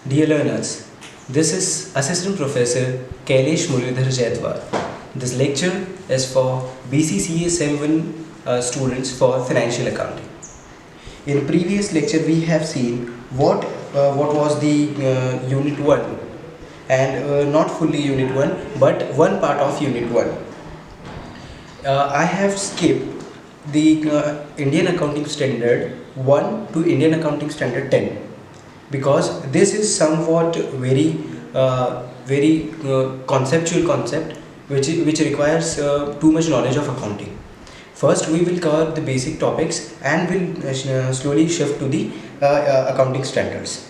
Dear learners, this is Assistant Professor Kailesh Muralidhar Jaitwar. This lecture is for BCCA Sem 1 students for financial accounting. In previous lecture we have seen what was the unit 1 and not fully unit 1 but one part of unit 1. I have skipped the Indian Accounting Standard 1 to Indian Accounting Standard 10 because this is somewhat very conceptual concept which requires too much knowledge of accounting. First we will cover the basic topics and will slowly shift to the accounting standards.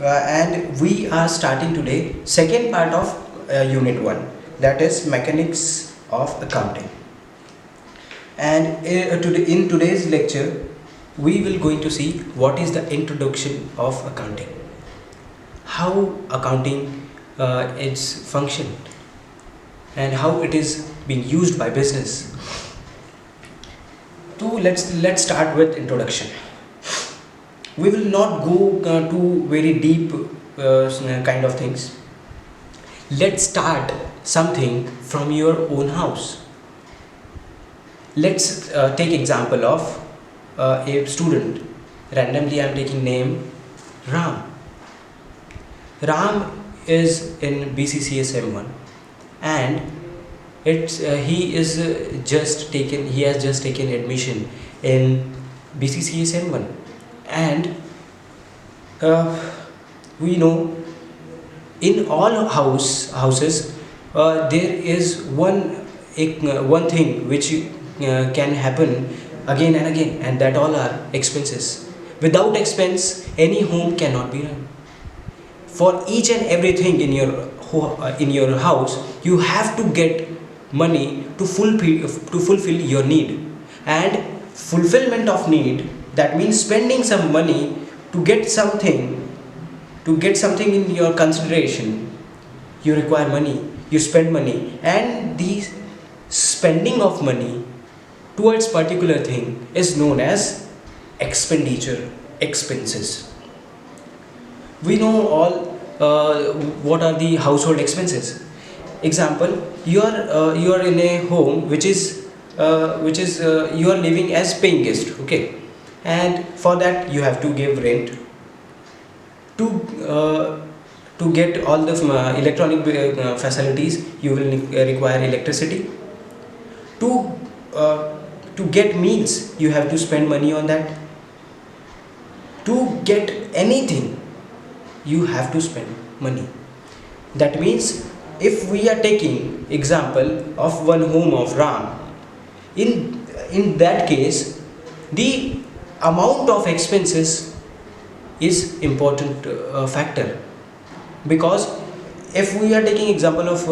And we are starting today second part of unit 1, that is mechanics of accounting. And in today's lecture we will going to see what is the introduction of accounting, how accounting is functioned and how it is being used by business. So let's start with introduction. We will not go to very deep kind of things. Let's start something from your own house. Let's take example of a student. Randomly I am taking name Ram. Ram is in BCCA Sem 1 and he has just taken admission in BCCA Sem 1 and we know in all houses there is one thing which can happen again and again, and that all are expenses. Without expense any home cannot be run. For each and everything in your house you have to get money to fulfill your need, and fulfillment of need, that means spending some money to get something in your consideration. You require money, you spend money, and the spending of money towards particular thing is known as expenditure, expenses. We know all what are the household expenses. Example, you are in a home which is you are living as paying guest, okay, and for that you have to give rent. To get all the electronic facilities you will require electricity. To get meals you have to spend money on that. To get anything you have to spend money. That means if we are taking example of one home of Ram, in that case the amount of expenses is important factor, because if we are taking example of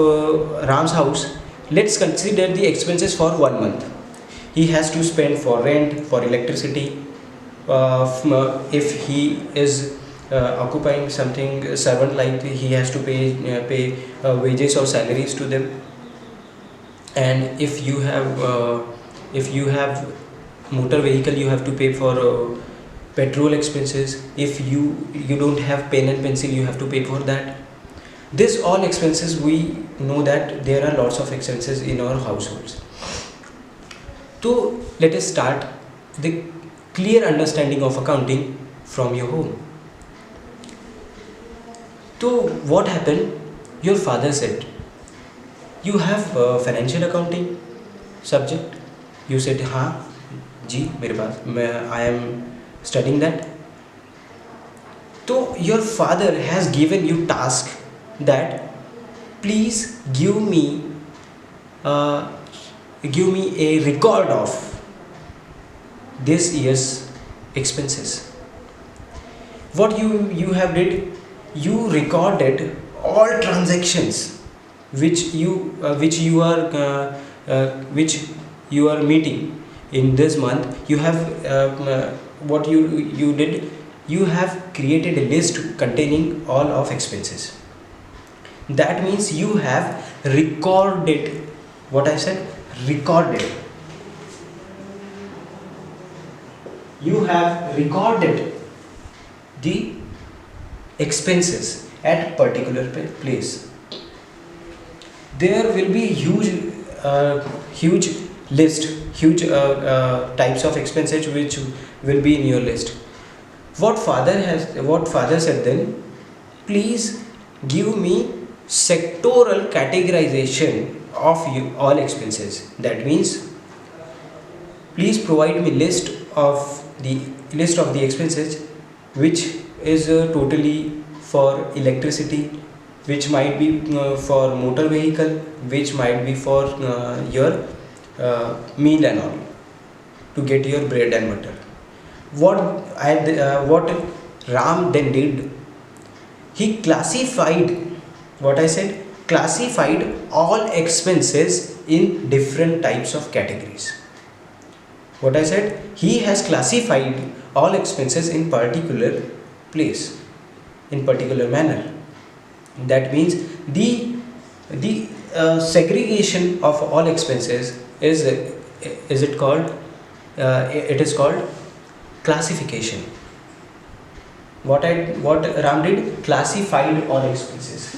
Ram's house, let's consider the expenses for 1 month. He has to spend for rent, for electricity, if he is occupying something servant, like he has to pay wages or salaries to them. And if you have motor vehicle, you have to pay for petrol expenses. If you don't have pen and pencil, you have to pay for that. This all expenses, we know that there are lots of expenses in our households. So let us start the clear understanding of accounting from your home. So what happened? Your father said, you have financial accounting subject. You said, हाँ जी मेरे पास, I am studying that. So your father has given you task that please give me a record of this year's expenses. What you have did, you recorded all transactions which you are meeting in this month. You have what you did, you have created a list containing all of expenses. That means you have recorded what I said, recorded. You have recorded the expenses at particular place. There will be huge list, huge types of expenses which will be in your list. What father said then, please give me sectoral categorization of all expenses. That means, please provide me list of the expenses which is totally for electricity, which might be for motor vehicle, which might be for your meal and all, to get your bread and butter. What Ram then did, he classified, what I said, classified all expenses in different types of categories. What I said, he has classified all expenses in particular place, in particular manner. That means the segregation of all expenses is it called it is called classification. What Ram did, classified all expenses.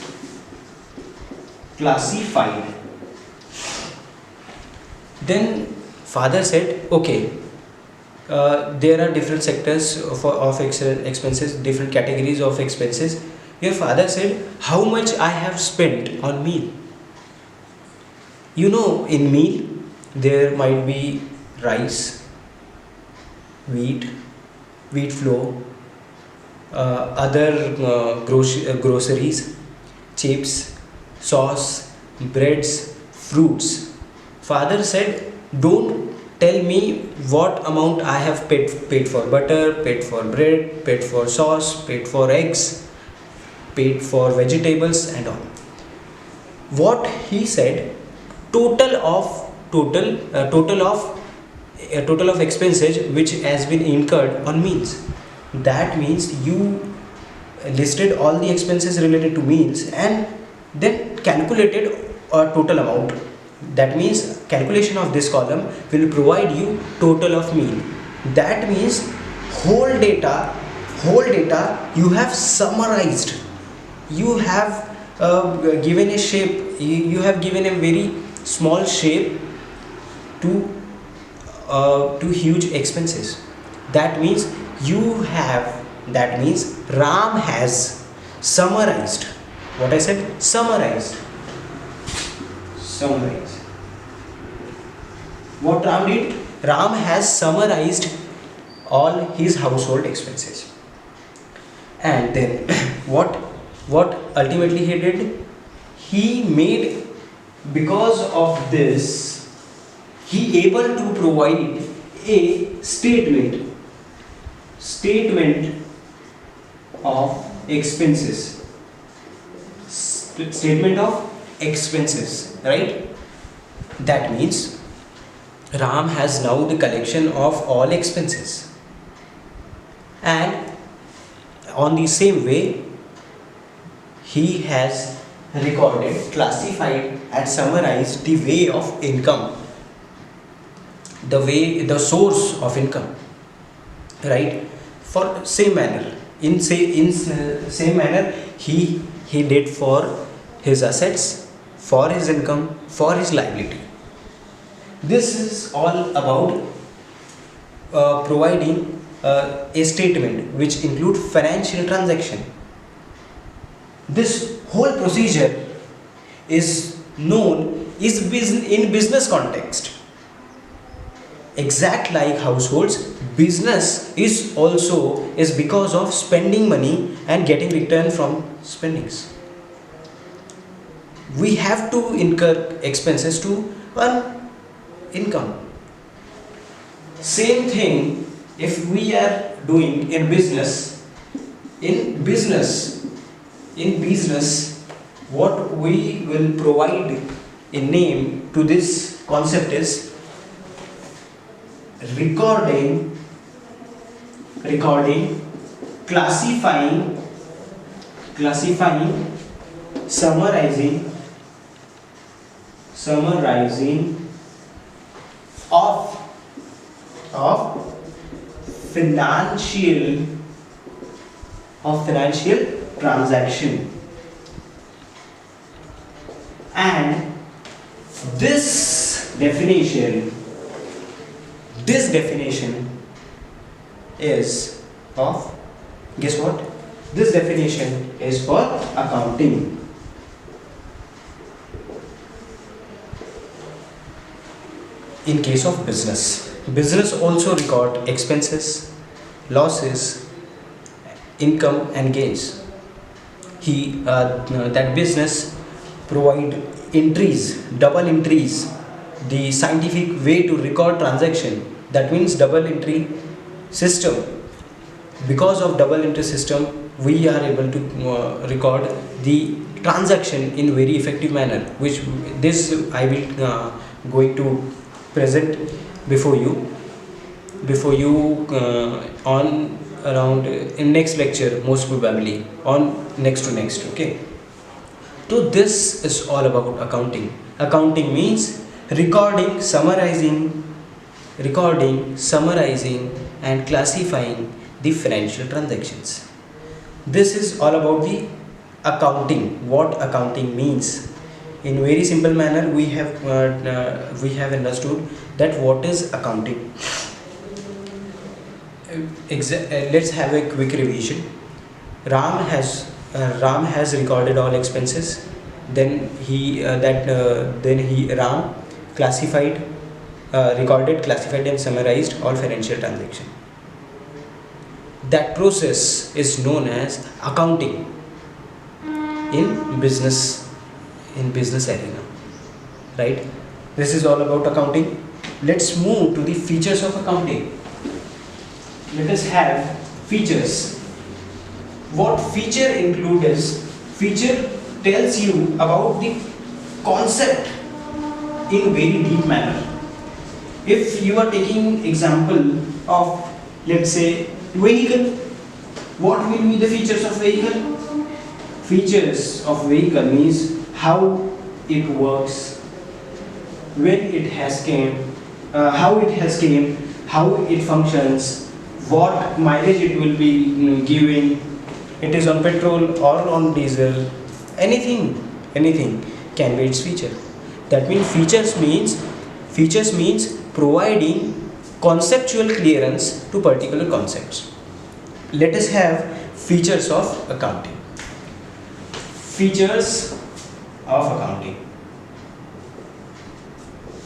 Classified. Then father said, okay, there are different sectors of expenses, different categories of expenses. Your father said, how much I have spent on meal. In meal there might be rice, wheat, wheat flour, other groceries, chips, sauce, breads, fruits. Father said, don't tell me what amount I have paid for butter, paid for bread, paid for sauce, paid for eggs, paid for vegetables and all. What he said, total of expenses which has been incurred on meals. That means you listed all the expenses related to meals and then calculated a total amount. That means calculation of this column will provide you total of meal. That means whole data you have summarized. You have given a shape, you have given a very small shape to huge expenses. That means Ram has summarized. What I said, summarized. What Ram did, Ram has summarized all his household expenses. And then what ultimately he did, he made, because of this, he able to provide a statement of expenses. Statement of expenses, right? That means Ram has now the collection of all expenses, and on the same way he has recorded, classified and summarized the way of income, the source of income, right? For same manner, in same manner he did for his assets, for his income, for his liability. This is all about providing a statement which include financial transaction. This whole procedure is known in business context. Exact like households, business is because of spending money and getting return from spendings. We have to incur expenses to earn income. Same thing if we are doing in business. In business, what we will provide a name to this concept is recording, classifying, summarizing of financial transaction. And this definition is of, guess what? This definition is for accounting. In case of business also record expenses, losses, income and gains. That business provide entries, double entries, the scientific way to record transaction. That means double entry system. Because of double entry system, we are able to record the transaction in very effective manner, which this I will going to present before you on around in next lecture, most probably on next to next. Okay, so this is all about accounting. Accounting means recording, summarizing and classifying the financial transactions. This is all about the accounting, what accounting means. In very simple manner, we have understood that what is accounting. Let's have a quick revision. Ram has recorded all expenses. Then Ram classified, recorded, classified and summarized all financial transactions. That process is known as accounting in business arena, right? This is all about accounting. Let's move to the features of accounting. Let us have features. What feature include is, feature tells you about the concept in very deep manner. If you are taking example of, let's say, vehicle, what will be the features of vehicle? Features of vehicle means how it works, when it has came, how it functions, what mileage it will be giving, it is on petrol or on diesel, anything can be its feature. That means features means providing conceptual clearance to particular concepts. Let us have features of accounting. Features of accounting.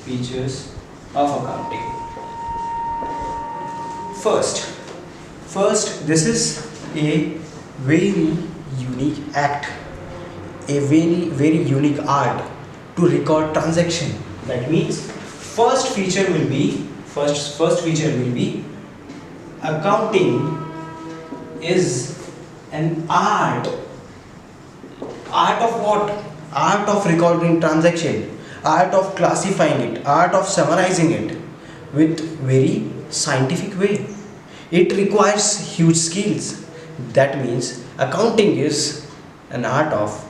Features of accounting. First, this is a very unique act, a very unique art to record transaction. That means first feature will be accounting is an art. Art of what? Art of recording transaction, art of classifying it, art of summarizing it with very scientific way. It requires huge skills. That means accounting is an art of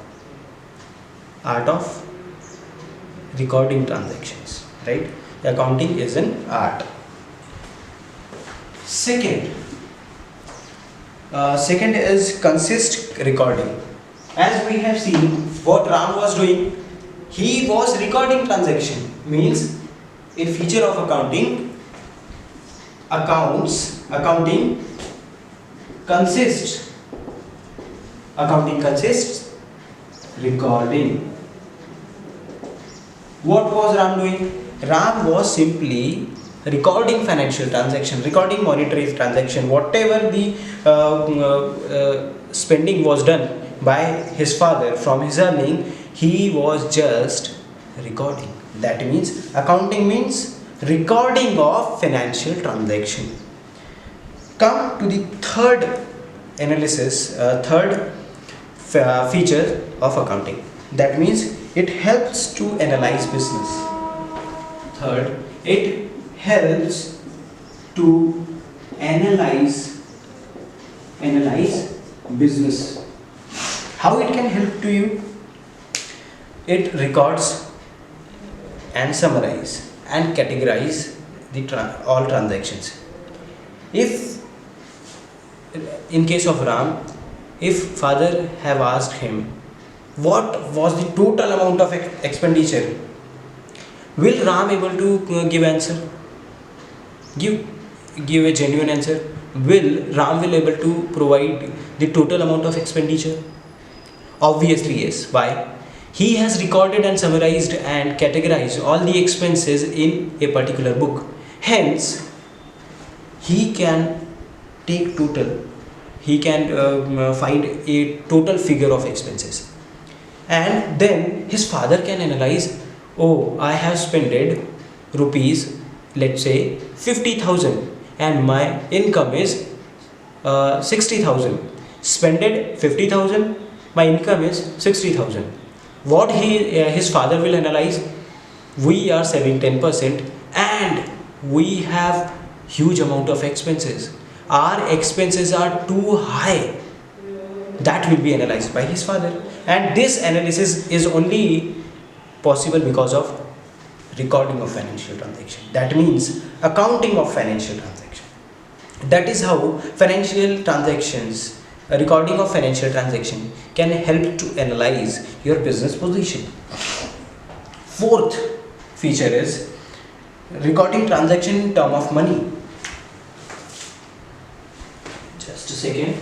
recording transactions, right? Accounting is an art. Second is consist recording. As we have seen what Ram was doing, he was recording transaction. Means a feature of accounting consists recording. What was Ram doing? Ram was simply recording financial transaction, recording monetary transaction, whatever the spending was done by his father from his earning, he was just recording. That means accounting means recording of financial transaction. Come to the third feature of accounting. That means it helps to analyze business. Third, it helps to analyze business. How it can help to you? It records and summarize and categorize all transactions. If in case of Ram, if father have asked him what was the total amount of expenditure, will Ram able to give answer, give give a genuine answer? Will Ram will able to provide the total amount of expenditure? Obviously yes. Why? He has recorded and summarized and categorized all the expenses in a particular book. Hence he can take total, he can find a total figure of expenses, and then his father can analyze, oh, I have spent rupees, let's say 50,000, and my income is 60,000. Spended 50,000, my income is 60,000. What his father will analyze, we are saving 10% and we have huge amount of expenses, our expenses are too high. That will be analyzed by his father, and this analysis is only possible because of recording of financial transaction. That means accounting of financial transaction. That is how financial transactions, a recording of financial transaction can help to analyze your business position. Fourth feature is recording transaction in term of money. Just a second.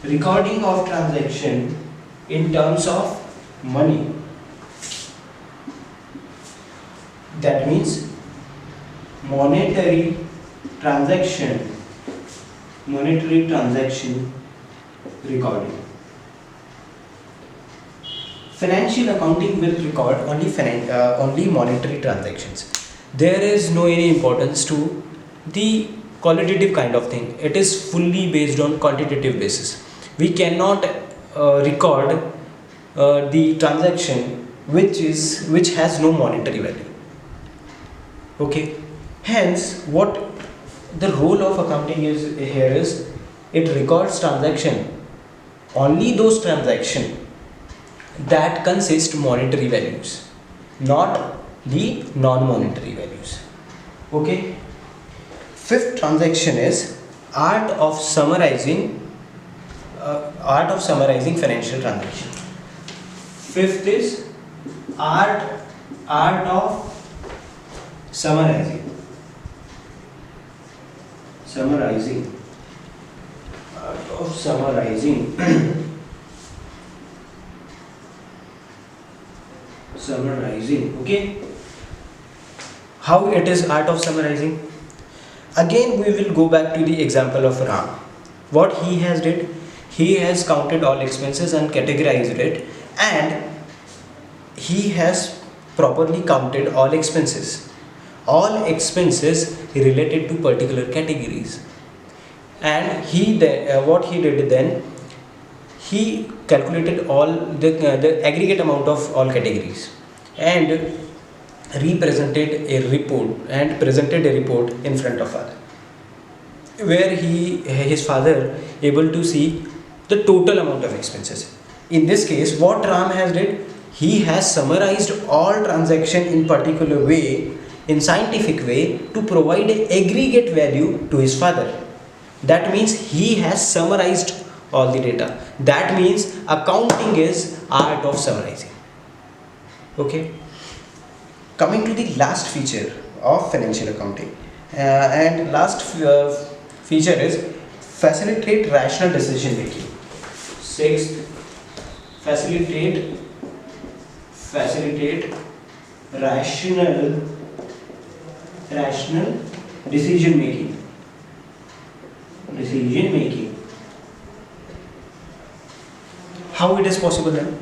Recording of transaction in terms of money. That means monetary transaction recording. Financial accounting will record only monetary transactions. There is no any importance to the qualitative kind of thing. It is fully based on quantitative basis. We cannot record the transaction which has no monetary value. Okay. Hence, what the role of accounting is here is, it records transaction, only those transaction that consist monetary values, not the non-monetary values. Okay. Fifth transaction is art of summarizing financial transaction. Fifth is art of summarizing summarizing. Okay. How it is art of summarizing? Again we will go back to the example of Ram. What he has did, he has counted all expenses and categorized it, and he has properly counted all expenses related to particular categories. And what he did then, he calculated all the aggregate amount of all categories and presented a report in front of father, where his father able to see the total amount of expenses. In this case, what Ram has did, he has summarized all transaction in particular way, in scientific way, to provide an aggregate value to his father. That means he has summarized all the data. That means accounting is art of summarizing. Okay. Coming to the last feature of financial accounting, and last feature is facilitate rational decision making. Sixth, facilitate rational decision making. How it is possible then?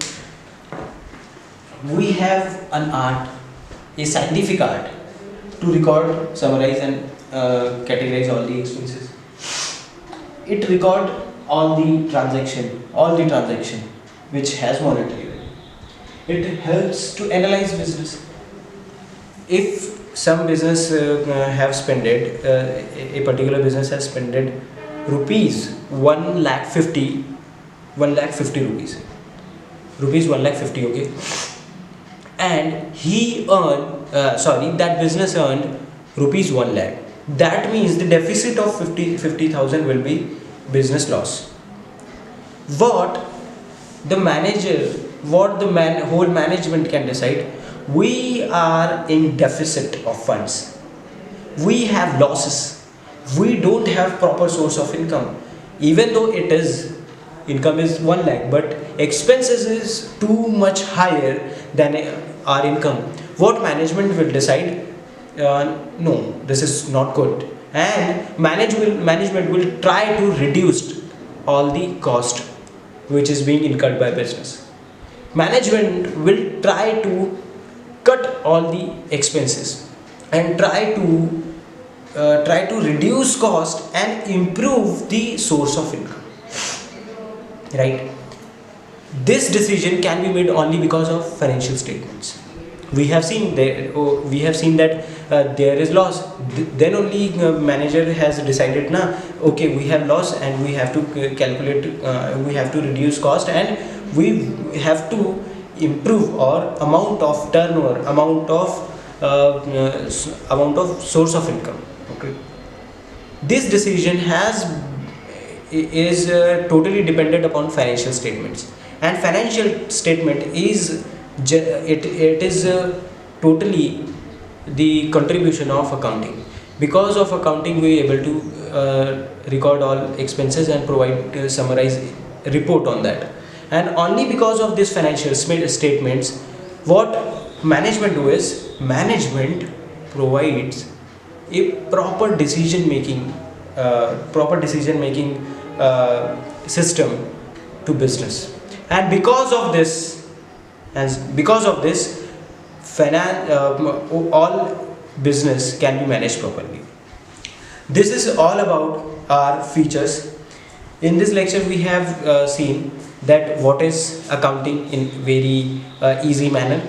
We have an art, a scientific art, to record, summarize and categorize all the expenses. It record all the transaction which has monetary value. It helps to analyze business. If some business have spended, a particular business has spended rupees 1,50,000 rupees, rupees 1,50,000, okay, and that business earned rupees 1 lakh. That means the deficit of 50,000 will be business loss. what the manager, whole management can decide, we are in deficit of funds, we have losses, we don't have proper source of income, even though it is income is 1 lakh, but expenses is too much higher than our income. What management will decide, no, this is not good, and management will try to reduce all the cost which is being incurred by business. Management will try to cut all the expenses and try to reduce cost and improve the source of income, right? This decision can be made only because of financial statements. We have seen there, we have seen that there is loss. Then only manager has decided, na, okay, we have loss and we have to calculate, we have to reduce cost, and we have to improve our amount of turnover, amount of source of income. Okay, this decision is totally dependent upon financial statements, and financial statement is it is totally the contribution of accounting. Because of accounting, we are able to record all expenses and provide summarize report on that. And only because of this financial statements, what management do is management provides a proper decision making system to business. And because of this, all business can be managed properly. This is all about our features. In this lecture, we have seen that what is accounting in very easy manner,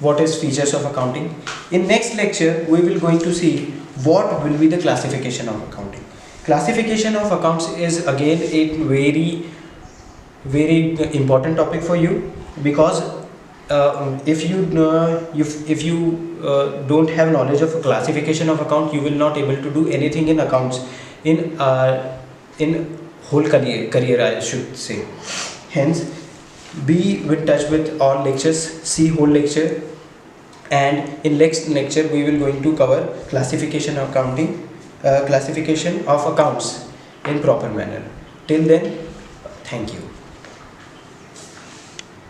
what is features of accounting. In next lecture, we will going to see what will be the classification of accounting. Classification of accounts is again a very important topic for you, because if you don't have knowledge of classification of account, you will not able to do anything in accounts in whole career I should say. Hence, be with touch with all lectures, see whole lecture, and in next lecture we will going to cover classification of accounting, classification of accounts in proper manner. Till then, thank you.